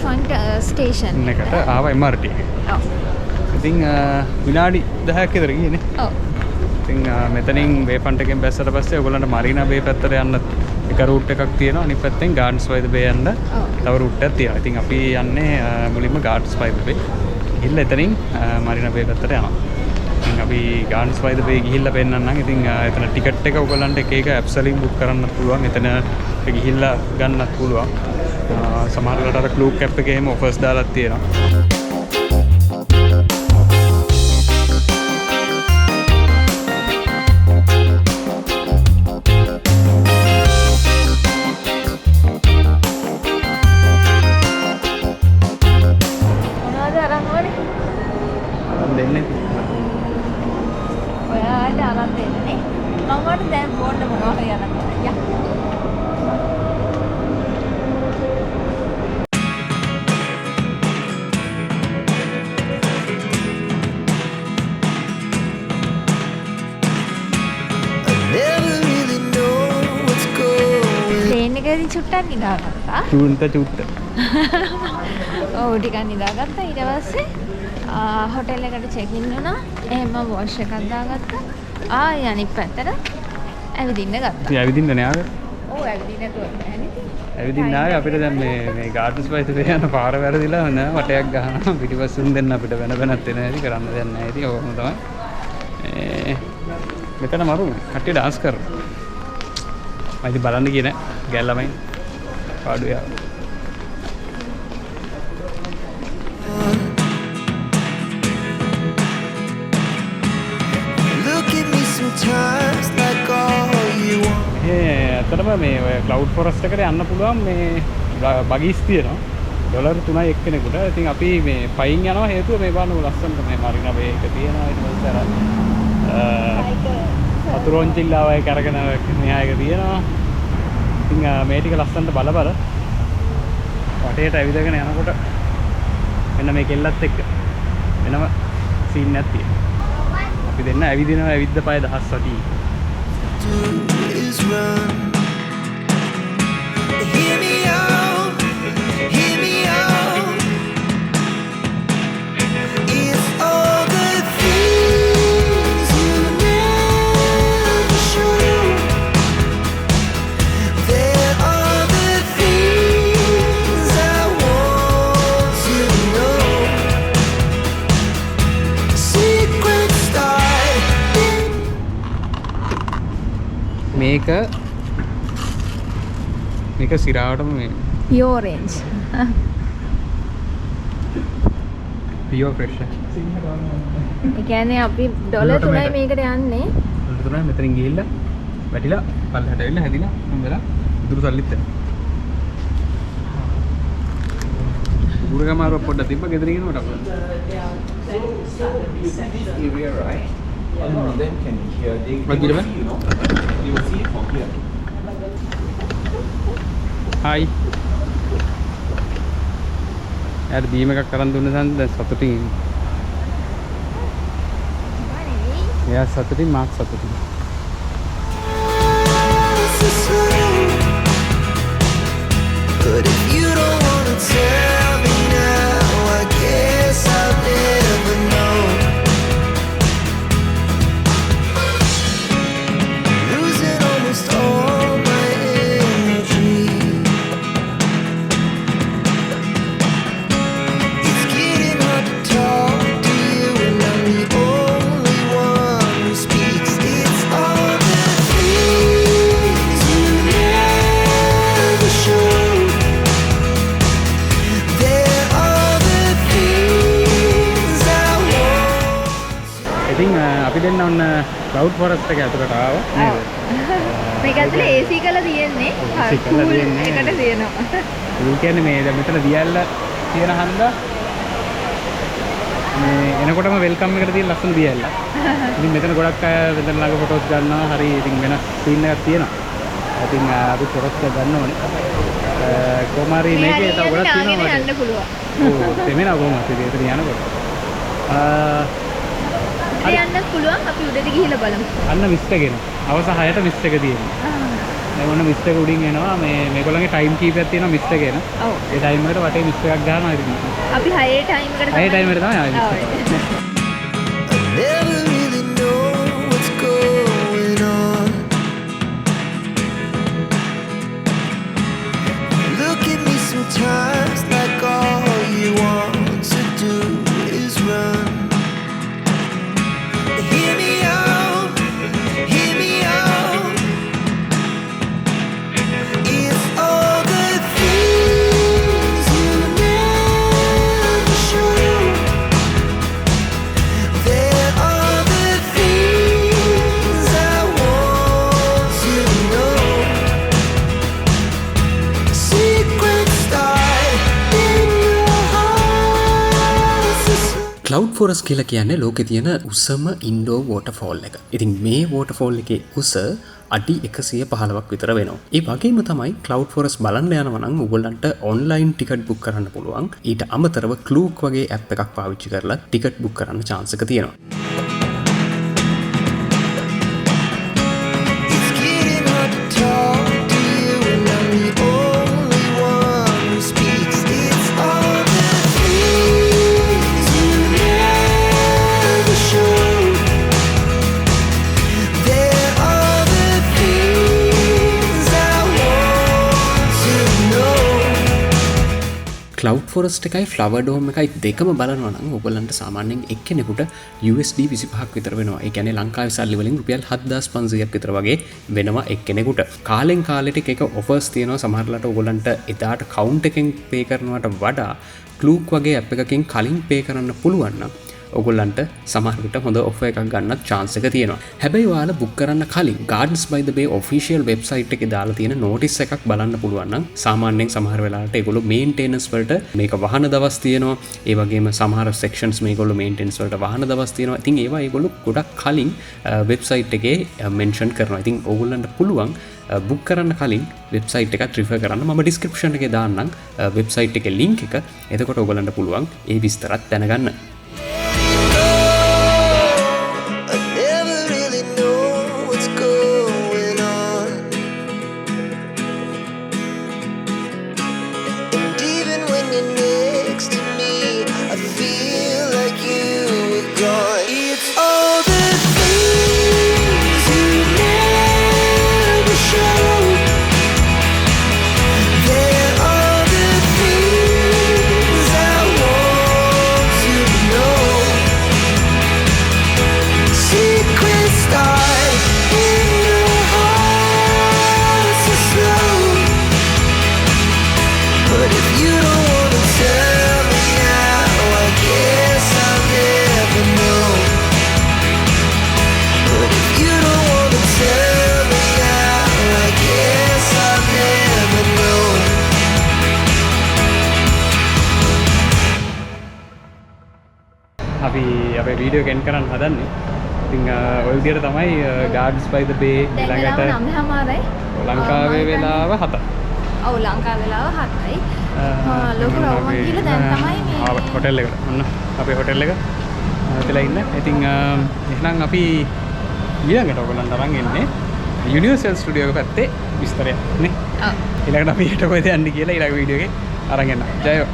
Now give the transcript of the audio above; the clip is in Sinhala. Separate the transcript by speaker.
Speaker 1: රිවර්ෆ්‍රන්ට් ස්ටේෂන්
Speaker 2: එකට ආවා MRT එක.
Speaker 1: ඔව්.
Speaker 2: ඉතින් විනාඩි 10ක් විතර ගියනේ.
Speaker 1: ඔව්.
Speaker 2: ඉතින් මෙතනින් වේෆ්‍රන්ට් එකෙන් බැස්සට පස්සේ ඔයගොල්ලන්ට මරීනා බේ පැත්තට යන්න එක රූට් එකක් තියෙනවා. අනිත් පැත්තෙන් ගාඩන්ස් බයි ද බේ යන්න තව රූට් එකක් තියෙනවා. ඉතින් අපි යන්නේ මුලින්ම ගාඩන්ස් බයි ද බේ. ගිහිල්ලා එතනින් මරීනා බේ පැත්තට යනවා. ඉතින් අපි ගාඩන්ස් බයි ද බේ ගිහිල්ලා පෙන්නන්නම්. ඉතින් එතන ටිකට් එක ඔයගොල්ලන්ට එක එක ඇප්ස් වලින් බුක් කරන්නත් පුළුවන්. එතන ගිහිල්ලා ගන්නත් පුළුවන්. සමහර වෙලාවට අර Klook app එකේ එහෙම ඔෆර්ස් දාලා තියෙනවා.
Speaker 1: චුට්ටක් නිදාගත්තා.
Speaker 2: චුට්ට.
Speaker 1: ඔව් ටිකක් නිදාගත්තා. ඊට පස්සේ හොටෙල් එකට චෙක් ඉන් වුණා. එහෙම වොෂ් එකක් දාගත්තා. ආයෙ අනිත් පැත්තට ඇවිදින්න ගත්තා.
Speaker 2: ඉතින් ඇවිදින්න නෑ ආවේ.
Speaker 1: ඔව් ඇවිදින්න නැතුව නෑ නේද?
Speaker 2: ඇවිදින්න ආවේ අපිට දැන් මේ ගාඩන්ස් බයි ද බේ යන පාර වැරදිලා නෑ වටයක් ගහනවා. පිටිපස්සෙන් දෙන්න අපිට වෙන වෙනත් එන හැටි කරන්න දෙයක් නෑ. ඉතින් ඕකම තමයි. මෙතන මරු කට්ටිය ඩාන්ස් කරනවා. මම ඉතින් බලන්න ගියේ නෑ. ගෑල් ළමයි පාඩු යා. ඇත්තටම මේ ඔය ක්ලවුඩ් ෆොරස්ට් එකට යන්න පුළුවන් මේ බගීස් තියෙනවා. ඩොලර් 3යි එක්කෙනෙකුට. ඉතින් අපි මේ පයින් යනවා හේතුව මේ බලන්න ලස්සනට මේ මරිනා බේ එක තියෙනවා. ඊට පස්සේ අර අතුරුංචිල්ලාව එක අරගෙන මෙහා එක තියෙනවා. ඉතින් මේ ටික ලස්සනට බල වටේට ඇවිදගෙන යනකොට මෙන්න මේ කෙල්ලත් එක්ක වෙනම සීන් එකක් තියෙනවා. අපි දෙන්න ඇවිදිනවා ඇවිද්ද පය දහස් වටි. මේක සිරාවටම මේ
Speaker 1: පියෝ රේන්ජ්
Speaker 2: පියෝ ෆ්‍රෙෂ්.
Speaker 1: ඒ කියන්නේ අපි ඩොලර් 3යි මේකට යන්නේ.
Speaker 2: ඩොලර් 3යි මෙතනින් ගිහිල්ලා වැටිලා පල්ලෙහාට ඇවිල්ලා හැදිලා මම වෙලා ඉතුරු සල්ලිත් එනවා. උගුරගමාරුව පොඩ්ඩක් තිබ්බ ගෙදර ගෙනවට අපිට.
Speaker 3: Then can hear they
Speaker 2: What did you
Speaker 3: see, you know, you will see it from here.
Speaker 2: Hi. यार बीम එකක් කරන් දුන්න සඳ දැන් සතුටින්. එයා සතුටින් මාක් සතුටින්.
Speaker 4: But if you don't wanna tell me now, I guess I'll never know. Losing almost all my energy. It's getting hard to talk to you, and I'm the only one who speaks. It's all the things you never show.
Speaker 2: ඉතින් අපි දෙන්න ඔන්න ක්ලවුඩ් ෆොරස්ට් එක ඇතුළට ආවා නේද?
Speaker 1: මේක ඇතුලේ AC කරලා තියෙන්නේ.
Speaker 2: AC කරලා තියෙන්නේ.
Speaker 1: එකට තියෙනවා.
Speaker 2: ඒ කියන්නේ මේ දැන් මෙතන දියල්ල තියෙන හන්දා මේ එනකොටම වෙල්කම් එකට තියෙන ලස්සන දියල්ල. ඉතින් මෙතන ගොඩක් අය මෙතන ළඟ ෆොටෝස් ගන්නවා. හරි ඉතින් වෙනස් සීන් එකක් තියෙනවා. ඉතින් අපි ෆොටෝස් ගන්න ඕනේ. කොමාරි මේකේ තව ගොඩක් තියෙනවා.
Speaker 1: යන්න පුළුවන්.
Speaker 2: ඔව් දෙමෙනා කොහොමද ඉතින් එතන යනකොට.
Speaker 1: යන්නත් පුළුවන් අපි උඩට ගිහිල්ලා බලමු.
Speaker 2: අන්න මිස් එකගෙන. අවස 6ට මිස් එක තියෙනවා. දැන් ඔන්න මිස්ට් එක උඩින් එනවා. මේගොල්ලන්ගේ ටයිම් කීපයක් තියෙනවා මිස්ට් එකේ න.
Speaker 1: ඔව්.
Speaker 2: ඒ ටයිම් එකට වටේ මිස්ට් එකක් ගන්නවා ඉතින්.
Speaker 1: අපි 6 ටයිම් එකට
Speaker 2: ඒ ටයිම් එකට තමයි ආවේ.
Speaker 4: Never really know what's going on. Look at me sometimes like all you want to do is run. Hear me out, hear me out. It's all the things you never show. There are the things I want to know. Secret start in your heart.
Speaker 5: Cloud forest කියලා කියන්නේ ලෝකේ තියෙන උසම ඉන්ඩෝර් වෝටර්ෆෝල් එක. ඉතින් මේ වෝටර්ෆෝල් එකේ උස අඩි 115ක් විතර වෙනවා. ඒ වගේම තමයි ක්ලවුඩ් ෆොරස් බලන්න යනවා නම් ඔයගොල්ලන්ට ඔන්ලයින් ටිකට් බුක් කරන්න පුළුවන්. ඊට අමතරව Klook වගේ ඇප් එකක් පාවිච්චි කරලා ටිකට් බුක් කරන්න chance එක තියෙනවා.
Speaker 4: It's getting hard to talk to you, and I'm the only one who speaks. It's all the things you never show. There are the things I want to know.
Speaker 5: Cloud forest එකයි ෆ්ලවර් ඩෝම් එකයි දෙකම බලනවා නම් ඔයගොල්ලන්ට සාමාන්‍යයෙන් එක්කෙනෙකුට USD 25ක් විතර වෙනවා. ඒ කියන්නේ ලංකාවේ සල්ලි වලින් රුපියල් 7500ක් විතර වගේ වෙනවා එක්කෙනෙකුට. කාලෙන් කාලෙට එක ඔෆර්ස් තියෙනවා. සමහරවිට ඔයගොල්ලන්ට එදාට කවුන්ට් එකෙන් පේ කරනවට වඩා Klook වගේ ඇප් එකකින් කලින් පේ කරන්න පුළුවන් නම් ඔයගොල්ලන්ට සමහර විට හොඳ ඔෆර් එකක් ගන්නත් chance එක තියෙනවා. හැබැයි ඔයාලා බුක් කරන්න කලින් Gardens by the Bay official website එකේ දාලා තියෙන notice එකක් බලන්න පුළුවන් නම් සාමාන්‍යයෙන් සමහර වෙලාවට ඒගොල්ලෝ maintenance වලට මේක වහන දවස් තියෙනවා. ඒ වගේම සමහර sections මේගොල්ලෝ maintenance වලට වහන දවස් තියෙනවා. ඉතින් ඒවා ඒගොල්ලෝ ගොඩක් කලින් website එකේ mention කරනවා. ඉතින් ඕගොල්ලන්ට පුළුවන් බුක් කරන්න කලින් වෙබ්සයිට් එකත් රිෆර් කරන්න. මම ඩිස්ක්‍රිප්ෂන් එකේ දාන්නම් වෙබ්සයිට් එකේ link එක. එතකොට ඔයගොල්ලන්ට පුළුවන් ඒ විස්තරත් දැනගන්න.
Speaker 4: I never really know what's going on. And even when you're next to me, I feel like you were gone. It's all the things you never show. There are the things I want to know. Secret start in your heart so slow. But if you don't wanna tell me now, I guess I'll never know. But if you don't wanna tell me now, I guess I'll never know.
Speaker 2: අපි අපේ වීඩියෝ එක එන්ඩ් කරන්න හදන්නේ. ඉතින් ඔය විදිහට තමයි Gardens by the Bay
Speaker 1: දැන්
Speaker 2: ඊළඟට
Speaker 1: වෙලාව 9:00යි.
Speaker 2: ලංකාවේ වෙලාව 7යි.
Speaker 1: ඔව් ලංකාවේ වෙලාව 7යි. ලොකු රවුමක් ගිහලා දැන් තමයි මේ
Speaker 2: හොටෙල් එකට. ඔන්න අපේ හොටෙල් එක වෙලා ඉන්න. ඉතින් එහෙනම් අපි ඊළඟට ඔයගොල්ලන්ට අරන් එන්නේ යුනිවර්සල් ස්ටුඩියෝ එක පැත්තේ විස්තරයක් නේ.
Speaker 1: ඔව්.
Speaker 2: ඊළඟට අපි හෙට කොහෙද යන්නේ කියලා ඊළඟ වීඩියෝ එකේ අරන් එන්න. ජයෝ.